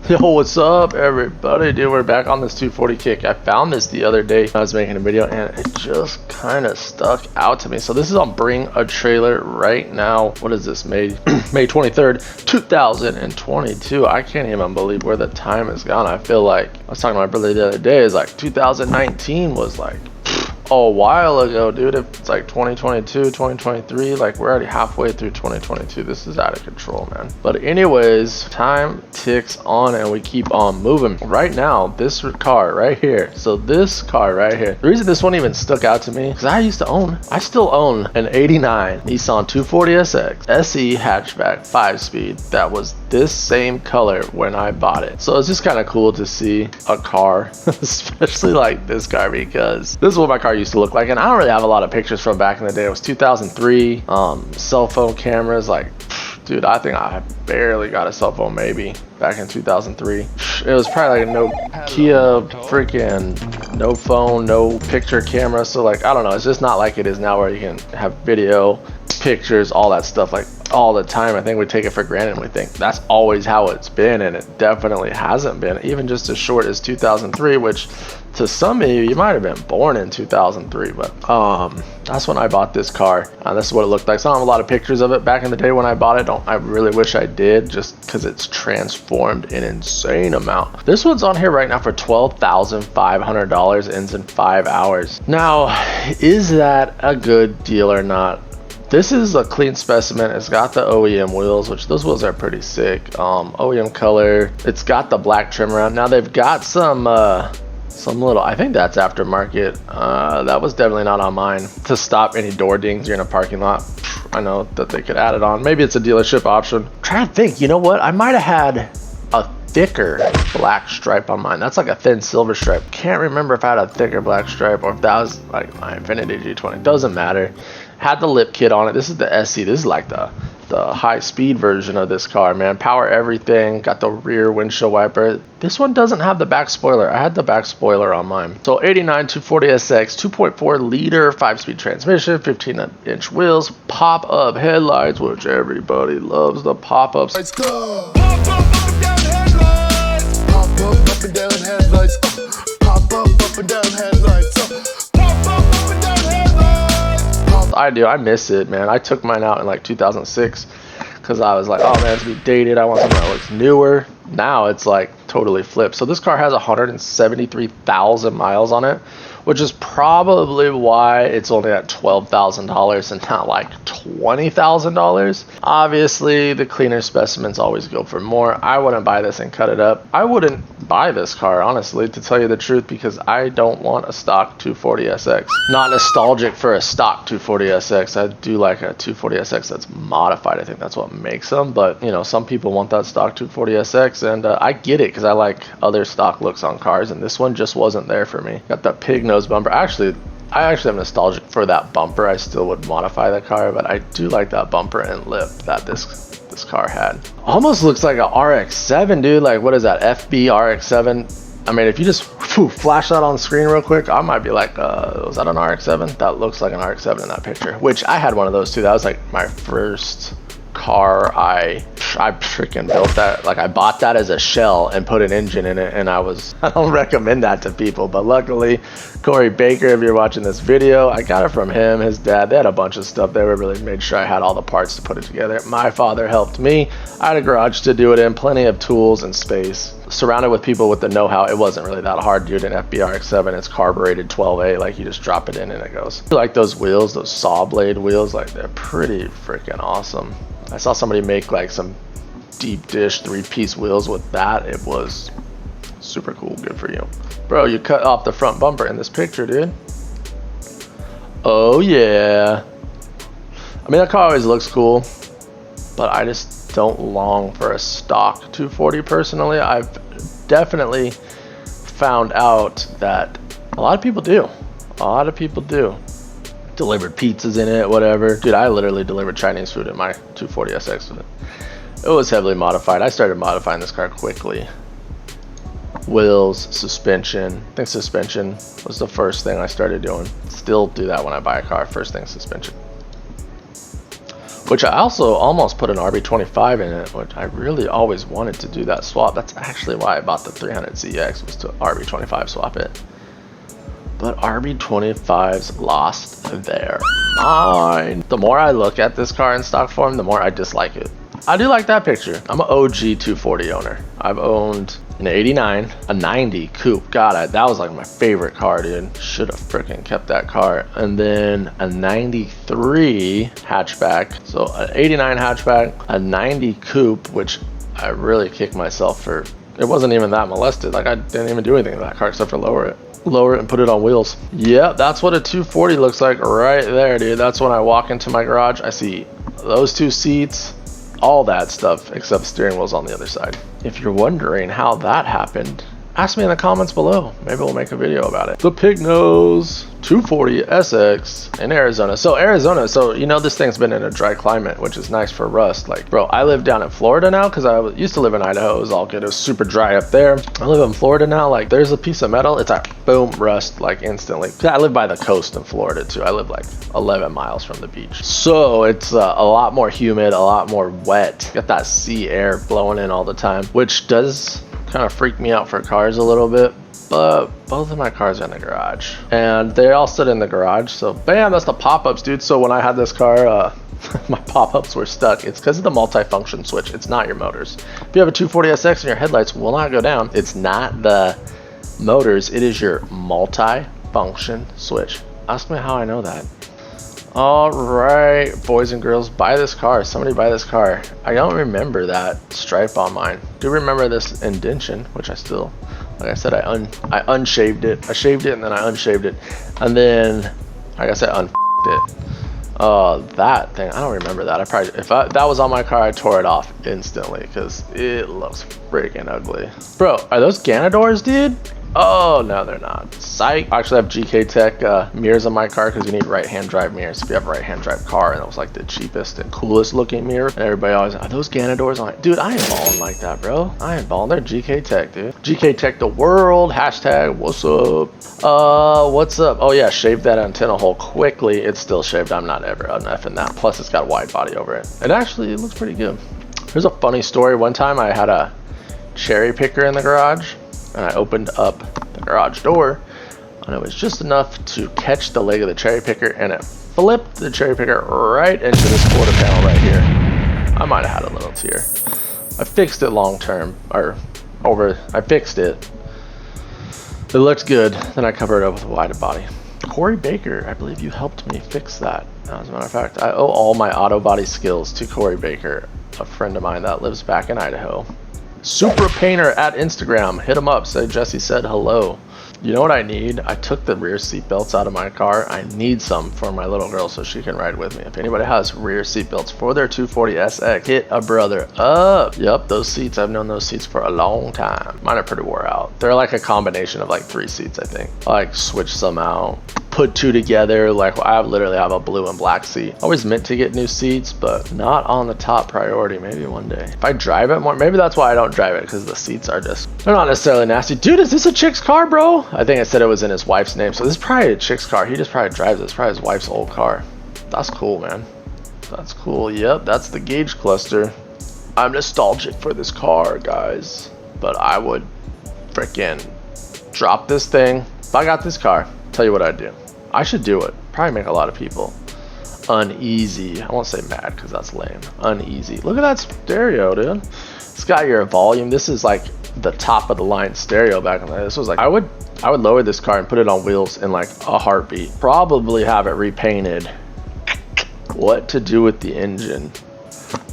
Yo, what's up everybody? Dude, we're back on this 240 kick. I found this the other day. I was making a video and it just kind of stuck out to me. So this is on Bring a Trailer right now. What is this? May 23rd, 2022. I can't even believe where the time has gone. I feel like I was talking to my brother the other day. It's like 2019 was like a while ago, dude. It's like 2022, 2023, like we're already halfway through 2022. This is out of control, man. But anyways, time ticks on and we keep on moving. Right now, this car right here, so this car right here, the reason this one even stuck out to me, because I still own an 89 Nissan 240SX SE hatchback 5-speed that was this same color when I bought it. So it's just kind of cool to see a car, especially like this car, because this is what my car used to look like. And I don't really have a lot of pictures from back in the day. It was 2003. Cell phone cameras, like, dude, I think I barely got a cell phone maybe back in 2003. It was probably like a Nokia, freaking no phone, no picture camera. So like, I don't know, it's just not like it is now where you can have video, pictures, all that stuff like all the time. I think we take it for granted and we think that's always how it's been, and it definitely hasn't been, even just as short as 2003, which to some of you might have been born in 2003, but that's when I bought this car. This is what it looked like. So I don't have a lot of pictures of it back in the day when I bought it. I really wish I did, just because it's transformed an insane amount. This one's on here right now for $12,500, ends in 5 hours. Now, is that a good deal or not? This is a clean specimen. It's got the OEM wheels, which those wheels are pretty sick. OEM color. It's got the black trim around. Now they've got some little, I think that's aftermarket. That was definitely not on mine. To stop any door dings, you're in a parking lot. I know that they could add it on. Maybe it's a dealership option. I'm trying to think, you know what? I might have had a thicker black stripe on mine. That's like a thin silver stripe. Can't remember if I had a thicker black stripe or if that was like my Infiniti G20. Doesn't matter. Had the lip kit on it. This is the SC. This is like the high speed version of this car, man. Power everything. Got the rear windshield wiper. This one doesn't have the back spoiler. I had the back spoiler on mine. So 89 240SX, 2.4 liter 5-speed transmission, 15-inch wheels, pop-up headlights, which everybody loves the pop-ups. Let's go. Pop up and down headlights. Pop up and down headlights. Pop up and down headlights. Pop up and down headlights. I do. I miss it, man. I took mine out in like 2006 because I was like, oh man, it's be dated. I want something that looks newer. Now it's like totally flipped. So this car has 173,000 miles on it, which is probably why it's only at $12,000 and not like $20,000. Obviously, the cleaner specimens always go for more. I wouldn't buy this and cut it up. I wouldn't buy this car, honestly, to tell you the truth, because I don't want a stock 240SX. Not nostalgic for a stock 240SX. I do like a 240SX that's modified. I think that's what makes them. But, you know, some people want that stock 240SX, and I get it because I like other stock looks on cars, and this one just wasn't there for me. Got that pig nose bumper. I actually am nostalgic for that bumper. I still would modify the car, but I do like that bumper and lip that this car had. Almost looks like a RX-7, dude. Like, what is that, FB RX-7? I mean, if you just flash that on the screen real quick, I might be like, was that an RX-7? That looks like an RX-7 in that picture, which I had one of those too. That was like my first car. I freaking built that. Like, I bought that as a shell and put an engine in it, and I don't recommend that to people, but luckily Corey Baker, if you're watching this video, I got it from him, his dad. They had a bunch of stuff. They really made sure I had all the parts to put it together. My father helped me. I had a garage to do it in, plenty of tools and space, surrounded with people with the know-how. It wasn't really that hard, dude. An FBRX7, it's carbureted 12A, like you just drop it in and it goes. I like those wheels, those saw blade wheels, like they're pretty freaking awesome. I saw somebody make like some deep dish 3-piece wheels with that. It was super cool. Good for you, bro. You cut off the front bumper in this picture, dude. Oh yeah. I mean, that car always looks cool, but I just don't long for a stock 240 personally. I've definitely found out that a lot of people do. Delivered pizzas in it, whatever. Dude, I literally delivered Chinese food in my 240SX. It was heavily modified. I started modifying this car quickly. Wheels, suspension. I think suspension was the first thing I started doing. Still do that when I buy a car. First thing, suspension. which I also almost put an RB25 in it, which I really always wanted to do that swap. That's actually why I bought the 300ZX, was to RB25 swap it. But RB25's lost their mind. The more I look at this car in stock form, the more I dislike it. I do like that picture. I'm an OG 240 owner. I've owned an 89, a 90 coupe. God, that was like my favorite car, dude. Should have freaking kept that car. And then a 93 hatchback. So an 89 hatchback, a 90 coupe, which I really kicked myself for. It wasn't even that molested. Like, I didn't even do anything to that car except for lower it and put it on wheels. Yep, that's what a 240 looks like right there, dude. That's when I walk into my garage. I see those two seats, all that stuff, except steering wheel's on the other side. If you're wondering how that happened, ask me in the comments below. Maybe we'll make a video about it. The Pig Nose 240 SX in Arizona. So Arizona, so you know this thing's been in a dry climate, which is nice for rust. Like, bro, I live down in Florida now because I used to live in Idaho. It was all good. It was super dry up there. I live in Florida now. Like, there's a piece of metal, it's like boom, rust like instantly. I live by the coast in Florida too. I live like 11 miles from the beach. So it's a lot more humid, a lot more wet. Got that sea air blowing in all the time, which does kind of freak me out for cars a little bit. But both of my cars are in the garage and they all sit in the garage. So bam, that's the pop-ups, dude. So when I had this car, my pop-ups were stuck. It's because of the multi-function switch. It's not your motors. If you have a 240SX and your headlights will not go down, it's not the motors, it is your multi-function switch. Ask me how I know that. All right, boys and girls, buy this car. Somebody buy this car. I don't remember that stripe on mine. Do remember this indentation, which I still, like I said, I unshaved it. I shaved it and then I unshaved it, and then like I said, it. That thing, I don't remember that. If that was on my car, I tore it off instantly because it looks freaking ugly. Bro, are those Ganadors, dude? Oh, no, they're not. Psych. I actually have GK Tech mirrors on my car because you need right-hand drive mirrors if you have a right-hand drive car, and it was like the cheapest and coolest looking mirror. And everybody always, are those Ganadors? I'm like, dude, I ain't balling like that, bro. I ain't balling. They're GK Tech, dude. GK Tech the world. Hashtag what's up? What's up? Oh yeah, shaved that antenna hole quickly. It's still shaved. I'm not ever uneffing that. Plus, it's got a wide body over it. It actually looks pretty good. Here's a funny story. One time I had a cherry picker in the garage, and I opened up the garage door, and it was just enough to catch the leg of the cherry picker, and it flipped the cherry picker right into this quarter panel right here. I might have had a little tear. I fixed it long term, I fixed it. It looked good. Then I covered it up with a wider body. Corey Baker, I believe you helped me fix that. As a matter of fact, I owe all my auto body skills to Corey Baker, a friend of mine that lives back in Idaho. Super Painter at Instagram. Hit him up. Say Jesse said hello. You know what I need? I took the rear seat belts out of my car. I need some for my little girl so she can ride with me. If anybody has rear seat belts for their 240SX, hit a brother up. Yep, those seats, I've known those seats for a long time. Mine are pretty wore out. They're like a combination of like 3 seats, I think. I like switch some out, put 2 together. Like, I literally have a blue and black seat. Always meant to get new seats, but not on the top priority. Maybe one day. If I drive it more, maybe that's why I don't drive it, because the seats are just, they're not necessarily nasty. Dude, is this a chick's car, bro? I think I said it was in his wife's name, so this is probably a chick's car. He just probably drives it. It's probably his wife's old car. That's cool, man. That's cool. Yep, that's the gauge cluster. I'm nostalgic for this car, guys, but I would freaking drop this thing. If I got this car, tell you what I'd do. I should do it. Probably make a lot of people uneasy. I won't say mad because that's lame. Uneasy. Look at that stereo, dude. It's got your volume. This is like the top of the line stereo back in the day. This was like, I would lower this car and put it on wheels in like a heartbeat. Probably have it repainted. What to do with the engine?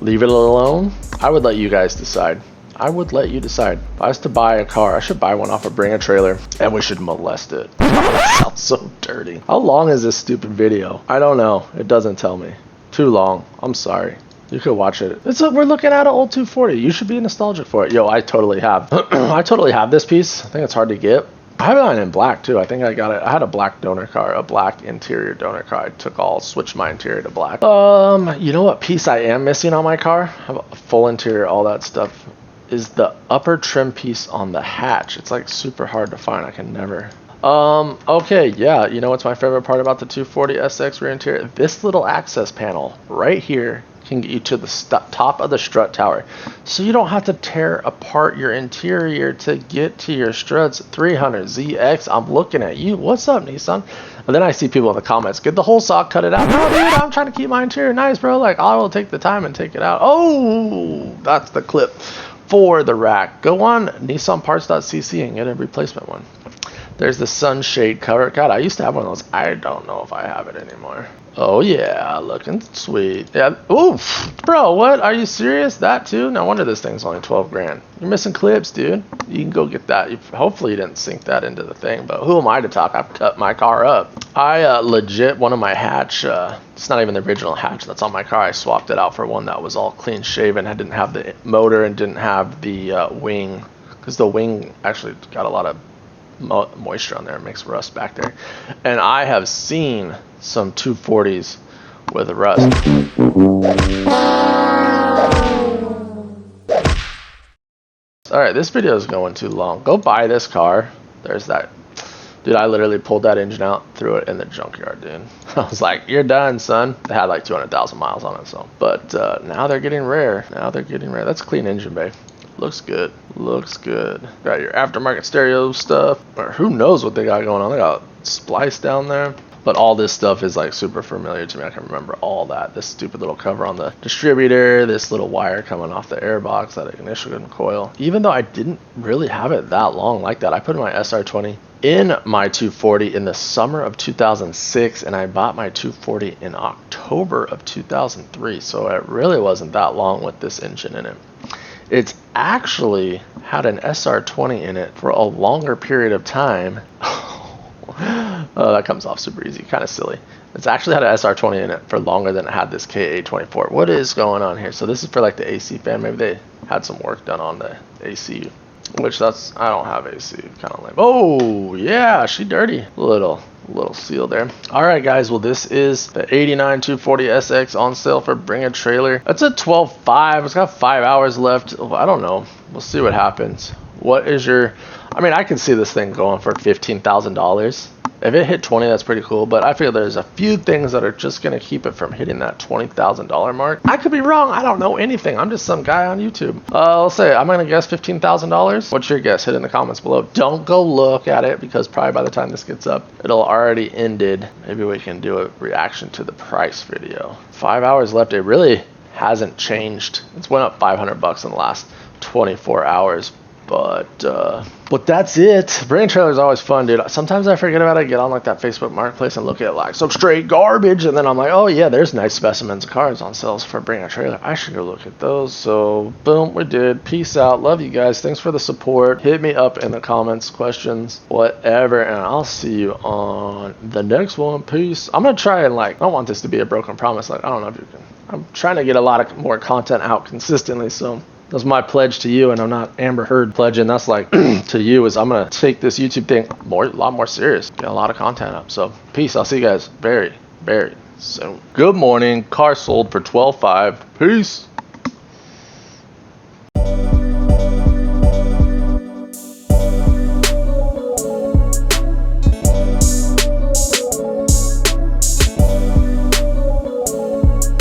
Leave it alone? I would let you guys decide. I would let you decide. If I was to buy a car, I should buy one off of Bring a Trailer, and we should molest it. It sounds so dirty. How long is this stupid video? I don't know. It doesn't tell me. Too long. I'm sorry. You could watch it. We're looking at an old 240. You should be nostalgic for it. Yo, I totally have. I totally have this piece. I think it's hard to get. I have it in black too. I think I got it. I had a black donor car, a black interior donor car. I switched my interior to black. You know what piece I am missing on my car? I have a full interior, all that stuff. Is the upper trim piece on the hatch. It's like super hard to find. I can never. Okay, yeah, you know what's my favorite part about the 240SX rear interior? This little access panel right here can get you to the top of the strut tower, so you don't have to tear apart your interior to get to your struts. 300ZX, I'm looking at you. What's up, Nissan? And then I see people in the comments, get the whole sock, cut it out. No, dude, I'm trying to keep my interior nice, bro. Like, I will take the time and take it out. Oh, that's the clip for the rack. Go on nissanparts.cc and get a replacement one. There's the sunshade cover. God, I used to have one of those. I don't know if I have it anymore. Oh yeah, looking sweet. Yeah. Oof, bro, what? Are you serious? That too? No wonder this thing's only 12 grand. You're missing clips, dude. You can go get that. Hopefully you didn't sink that into the thing, but who am I to talk? I've cut my car up. I legit, one of my hatch, it's not even the original hatch that's on my car. I swapped it out for one that was all clean shaven. I didn't have the motor and didn't have the wing, because the wing actually got a lot of moisture on there. It makes rust back there. And I have seen some 240s with rust. Alright, this video is going too long. Go buy this car. There's that. Dude, I literally pulled that engine out, threw it in the junkyard, dude. I was like, you're done, son. It had like 200,000 miles on it, so. But now they're getting rare. Now they're getting rare. That's a clean engine bay. Looks good. Looks good. Got your aftermarket stereo stuff. Or who knows what they got going on. They got splice down there. But all this stuff is like super familiar to me. I can remember all that. This stupid little cover on the distributor. This little wire coming off the airbox. That ignition coil. Even though I didn't really have it that long like that. I put my SR20 in my 240 in the summer of 2006. And I bought my 240 in October of 2003. So it really wasn't that long with this engine in it. It's actually had an SR20 in it for a longer period of time. Oh, that comes off super easy, kind of silly. It's actually had an SR20 in it for longer than it had this KA24. What is going on here? So this is for like the AC fan. Maybe they had some work done on the AC, which that's, I don't have AC, kind of lame. Oh yeah, she dirty. Little seal there. All right, guys. Well, this is the 89 240SX on sale for Bring a Trailer. That's a 12.5. It's got 5 hours left. I don't know. We'll see what happens. What is your? I mean, I can see this thing going for $15,000. If it hit 20, that's pretty cool, but I feel there's a few things that are just going to keep it from hitting that $20,000 mark. I could be wrong. I don't know anything. I'm just some guy on YouTube. I'll say, I'm going to guess $15,000. What's your guess? Hit in the comments below. Don't go look at it, because probably by the time this gets up, it'll already ended. Maybe we can do a reaction to the price video. 5 hours left. It really hasn't changed. It's went up $500 in the last 24 hours. But that's it. Bringing trailers is always fun, dude. Sometimes I forget about it. I get on like that Facebook marketplace and look at like some straight garbage, and then I'm like, oh yeah, there's nice specimens of cars on sales for Bring a Trailer. I should go look at those. So boom, we did. Peace out. Love you guys. Thanks for the support. Hit me up in the comments, questions, whatever, and I'll see you on the next one. Peace. I'm gonna try and like, I don't want this to be a broken promise. Like, I don't know if you can. I'm trying to get a lot of more content out consistently, so that's my pledge to you, and I'm not Amber Heard pledging. That's like to you, is I'm gonna take this YouTube thing a lot more serious, get a lot of content up. So peace. I'll see you guys very, very soon. Good morning. Car sold for $12.5. Peace.